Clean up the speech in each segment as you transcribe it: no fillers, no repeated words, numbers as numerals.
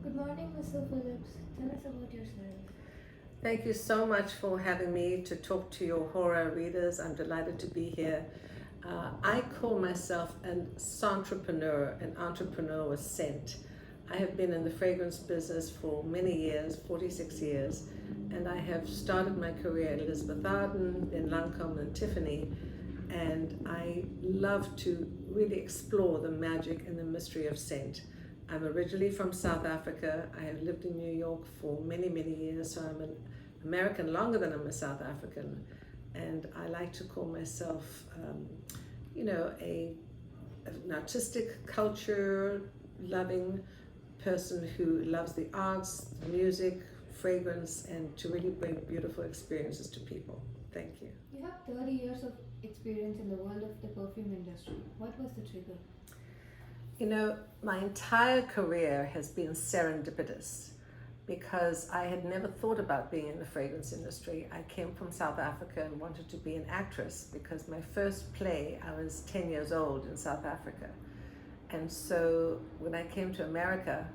Good morning, Ms. Sue Phillips. Tell us about yourself. Thank you so much for having me to talk to your Hora readers. I'm delighted to be here. I call myself an Scenterpreneur, an entrepreneur with scent. I have been in the fragrance business for many years, 46 years, and I have started my career at Elizabeth Arden, then Lancome and Tiffany, and I love to really explore the magic and the mystery of scent. I'm originally from South Africa. I have lived in New York for many, many years, so I'm an American longer than I'm a South African. And I like to call myself, an artistic, culture-loving person who loves the arts, music, fragrance, and to really bring beautiful experiences to people. Thank you. You have 30 years of experience in the world of the perfume industry. What was the trigger? You know, my entire career has been serendipitous because I had never thought about being in the fragrance industry. I came from South Africa and wanted to be an actress because my first play, I was 10 years old in South Africa. And so when I came to America,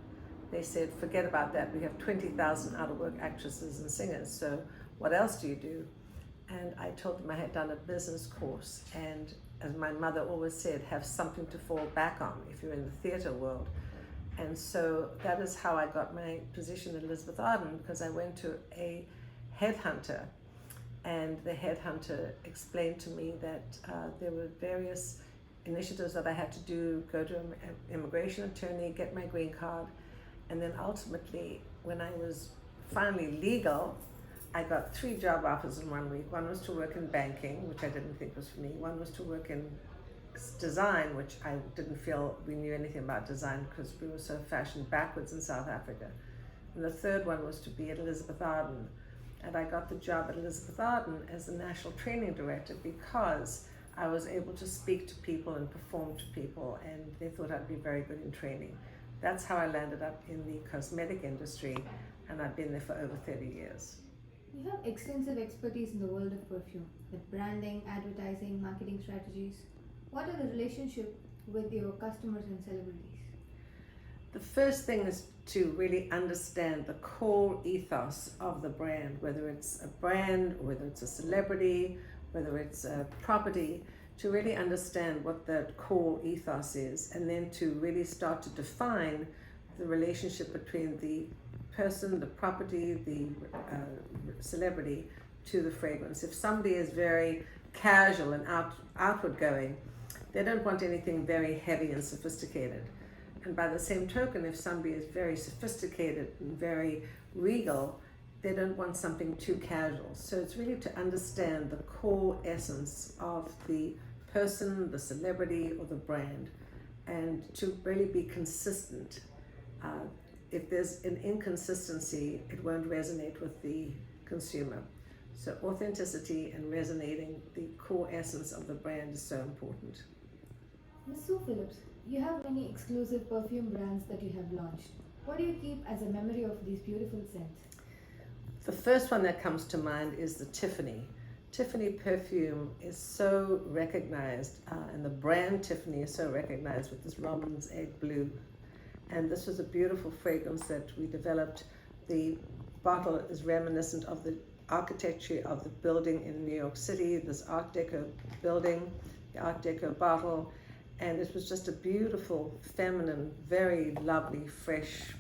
they said, forget about that. We have 20,000 out-of-work actresses and singers. So what else do you do? And I told them I had done a business course, and as my mother always said, have something to fall back on if you're in the theater world. And so that is how I got my position at Elizabeth Arden, because I went to a headhunter, and the headhunter explained to me that there were various initiatives that I had to do, go to an immigration attorney, get my green card, and then ultimately, when I was finally legal, I got 3 job offers in 1 week. One was to work in banking, which I didn't think was for me. One was to work in design, which I didn't feel we knew anything about design because we were so fashion backwards in South Africa. And the third one was to be at Elizabeth Arden. And I got the job at Elizabeth Arden as the national training director because I was able to speak to people and perform to people, and they thought I'd be very good in training. That's how I landed up in the cosmetic industry, and I've been there for over 30 years. You have extensive expertise in the world of perfume, with branding, advertising, marketing strategies. What are the relationship with your customers and celebrities? The first thing is to really understand the core ethos of the brand, whether it's a brand, whether it's a celebrity, whether it's a property, to really understand what that core ethos is, and then to really start to define the relationship between the person, the property, the celebrity to the fragrance. If somebody is very casual and outward going, they don't want anything very heavy and sophisticated. And by the same token, if somebody is very sophisticated and very regal, they don't want something too casual. So it's really to understand the core essence of the person, the celebrity, or the brand, and to really be consistent. If there's an inconsistency, it won't resonate with the consumer. So authenticity and resonating the core essence of the brand is so important. Ms. Sue Phillips, you have many exclusive perfume brands that you have launched. What do you keep as a memory of these beautiful scents? The first one that comes to mind is the Tiffany. Tiffany perfume is so recognized, and the brand Tiffany is so recognized with this robin's egg blue. And this was a beautiful fragrance that we developed. The bottle is reminiscent of the architecture of the building in New York City, this Art Deco building, the Art Deco bottle. And it was just a beautiful, feminine, very lovely, fresh,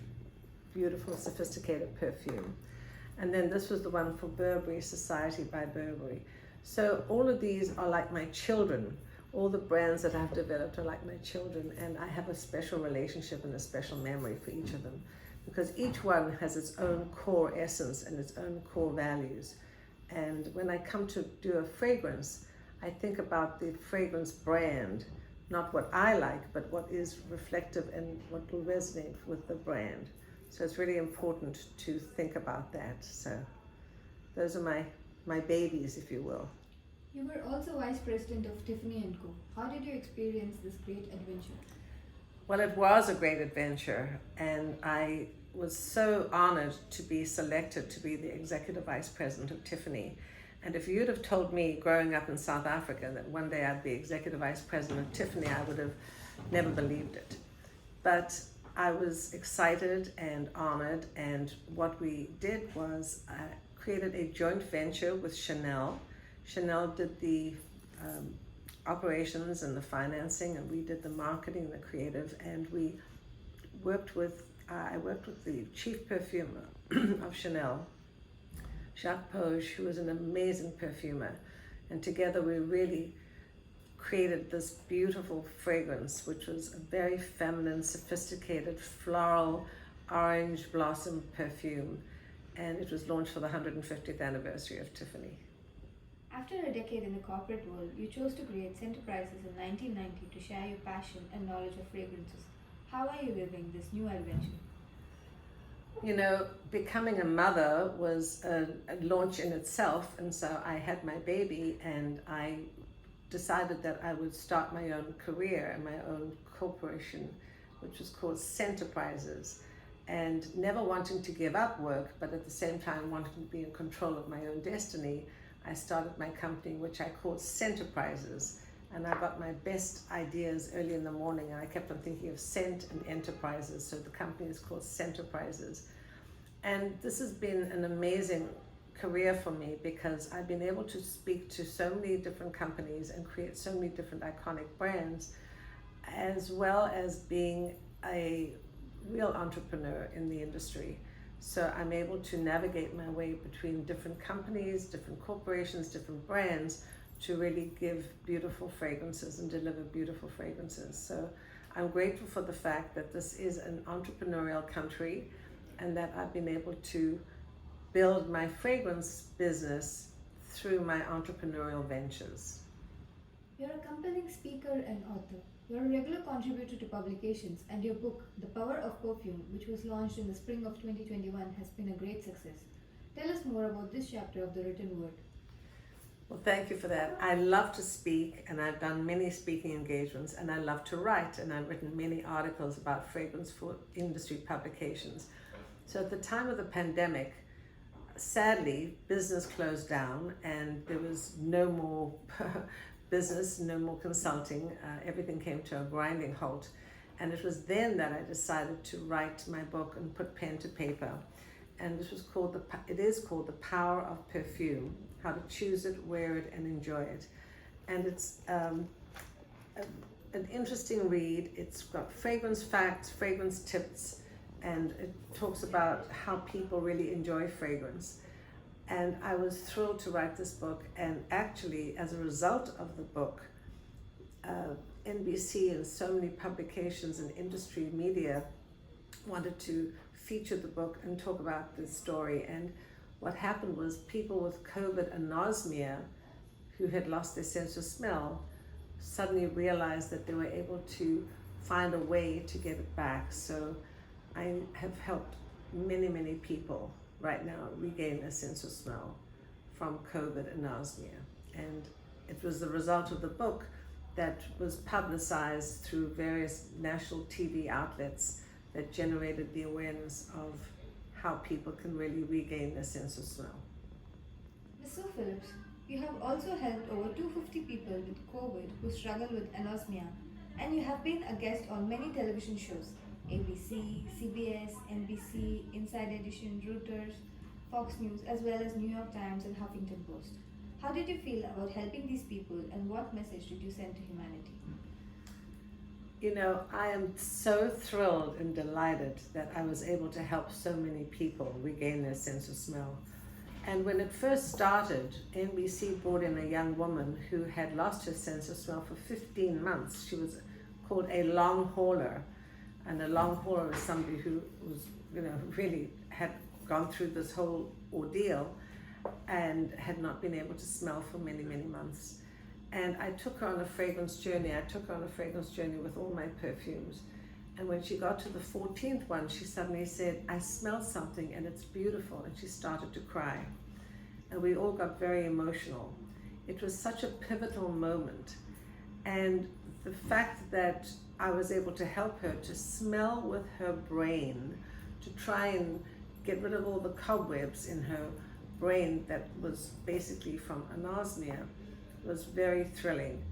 beautiful, sophisticated perfume. And then this was the one for Burberry, Society by Burberry. So all of these are like my children. All the brands that I've developed are like my children, and I have a special relationship and a special memory for each of them because each one has its own core essence and its own core values. And when I come to do a fragrance, I think about the fragrance brand, not what I like, but what is reflective and what will resonate with the brand. So it's really important to think about that. So those are my babies, if you will. You were also vice president of Tiffany & Co. How did you experience this great adventure? Well, it was a great adventure, and I was so honored to be selected to be the executive vice president of Tiffany. And if you'd have told me growing up in South Africa that one day I'd be executive vice president of Tiffany, I would have never believed it. But I was excited and honored, and what we did was created a joint venture with Chanel. Chanel did the operations and the financing, and we did the marketing, the creative, and we worked with, I worked with the chief perfumer of Chanel, Jacques Poge, who was an amazing perfumer, and together we really created this beautiful fragrance, which was a very feminine, sophisticated, floral, orange blossom perfume, and it was launched for the 150th anniversary of Tiffany. After a decade in the corporate world, you chose to create Scenterprises in 1990 to share your passion and knowledge of fragrances. How are you living this new adventure? You know, becoming a mother was a launch in itself, and so I had my baby, and I decided that I would start my own career and my own corporation, which was called Scenterprises, and never wanting to give up work, but at the same time wanting to be in control of my own destiny, I started my company, which I called Scenterprises, and I got my best ideas early in the morning, and I kept on thinking of scent and enterprises, so the company is called Scenterprises. And this has been an amazing career for me because I've been able to speak to so many different companies and create so many different iconic brands, as well as being a real entrepreneur in the industry. So I'm able to navigate my way between different companies, different corporations, different brands to really give beautiful fragrances and deliver beautiful fragrances. So I'm grateful for the fact that this is an entrepreneurial country and that I've been able to build my fragrance business through my entrepreneurial ventures. You're a compelling speaker and author. You're a regular contributor to publications, and your book, The Power of Perfume, which was launched in the spring of 2021, has been a great success. Tell us more about this chapter of the written word. Well, thank you for that. I love to speak, and I've done many speaking engagements, and I love to write, and I've written many articles about fragrance for industry publications. So at the time of the pandemic, sadly, business closed down and there was no more business, no more consulting. Everything came to a grinding halt. And it was then that I decided to write my book and put pen to paper. And this was called it is called The Power of Perfume, How to Choose It, Wear It, and Enjoy It. And it's an interesting read. It's got fragrance facts, fragrance tips, and it talks about how people really enjoy fragrance. And I was thrilled to write this book, and actually as a result of the book, NBC and so many publications and industry media wanted to feature the book and talk about the story. And what happened was people with COVID anosmia who had lost their sense of smell suddenly realized that they were able to find a way to get it back. So I have helped many, many people right now regain a sense of smell from COVID anosmia. And it was the result of the book that was publicized through various national TV outlets that generated the awareness of how people can really regain their sense of smell. Ms. Sue Phillips, you have also helped over 250 people with COVID who struggle with anosmia, and you have been a guest on many television shows. ABC, CBS, NBC, Inside Edition, Reuters, Fox News, as well as New York Times and Huffington Post. How did you feel about helping these people, and what message did you send to humanity? You know, I am so thrilled and delighted that I was able to help so many people regain their sense of smell. And when it first started, NBC brought in a young woman who had lost her sense of smell for 15 months. She was called a long hauler. And a long hauler is somebody who was, really had gone through this whole ordeal and had not been able to smell for many, many months. And I took her on a fragrance journey. I took her on a fragrance journey with all my perfumes. And when she got to the 14th one, she suddenly said, I smell something and it's beautiful. And she started to cry. And we all got very emotional. It was such a pivotal moment. And the fact that I was able to help her to smell with her brain, to try and get rid of all the cobwebs in her brain that was basically from anosmia, was very thrilling.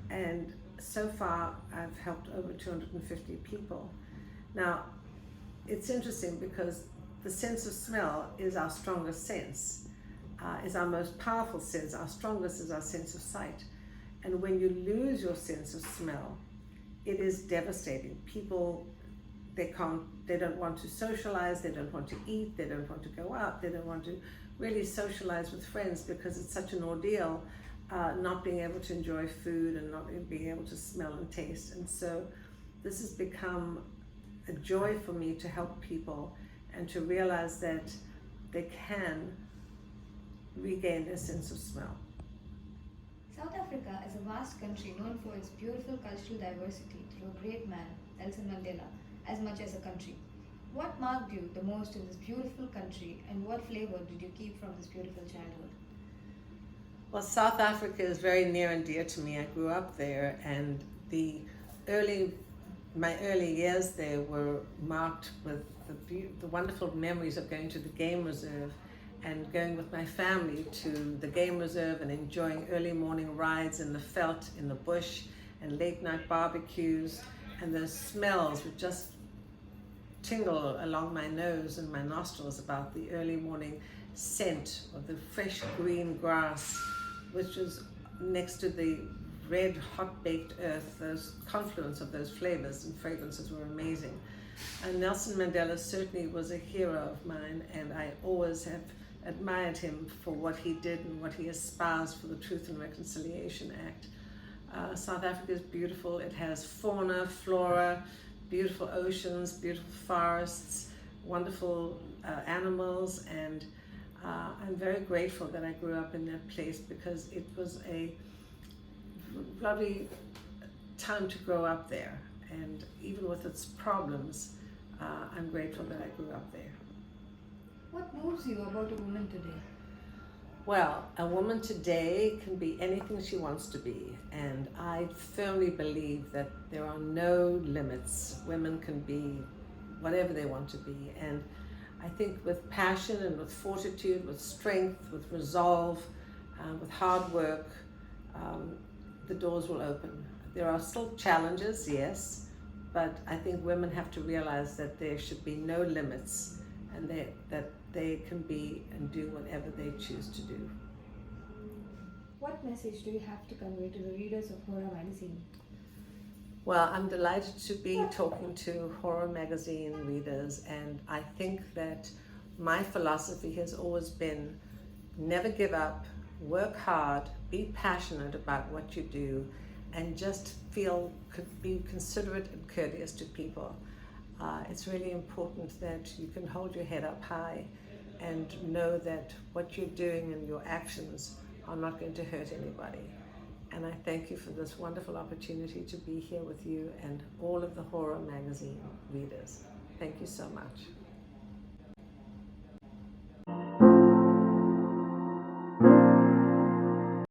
And so far I've helped over 250 people. Now, it's interesting because the sense of smell is our strongest sense, is our most powerful sense. Our strongest is our sense of sight. And when you lose your sense of smell, it is devastating. People, they don't want to socialize, they don't want to eat, they don't want to go out, they don't want to really socialize with friends because it's such an ordeal, not being able to enjoy food and not being able to smell and taste. And so this has become a joy for me to help people and to realize that they can regain their sense of smell. South Africa is a vast country known for its beautiful cultural diversity through a great man, Nelson Mandela, as much as a country. What marked you the most in this beautiful country, and what flavor did you keep from this beautiful childhood? Well, South Africa is very near and dear to me. I grew up there, and my early years there were marked with the wonderful memories of going to the game reserve and going with my family to the game reserve and enjoying early morning rides in the veld, in the bush, and late night barbecues, and those smells would just tingle along my nose and my nostrils about the early morning scent of the fresh green grass, which was next to the red hot baked earth. Those confluence of those flavors and fragrances were amazing. And Nelson Mandela certainly was a hero of mine, and I always have admired him for what he did and what he espoused for the Truth and Reconciliation Act. South Africa is beautiful. It has fauna, flora, beautiful oceans, beautiful forests, wonderful animals, and I'm very grateful that I grew up in that place because it was a lovely time to grow up there. And even with its problems, I'm grateful that I grew up there. What moves you about a woman today? Well, a woman today can be anything she wants to be, and I firmly believe that there are no limits. Women can be whatever they want to be, and I think with passion and with fortitude, with strength, with resolve, with hard work, the doors will open. There are still challenges, yes, but I think women have to realize that there should be no limits, and that they can be and do whatever they choose to do. What message do you have to convey to the readers of Hora magazine? Well, I'm delighted to be talking to Hora magazine readers, and I think that my philosophy has always been never give up, work hard, be passionate about what you do, and just be considerate and courteous to people. It's really important that you can hold your head up high and know that what you're doing and your actions are not going to hurt anybody. And I thank you for this wonderful opportunity to be here with you and all of the Hora magazine readers. Thank you so much.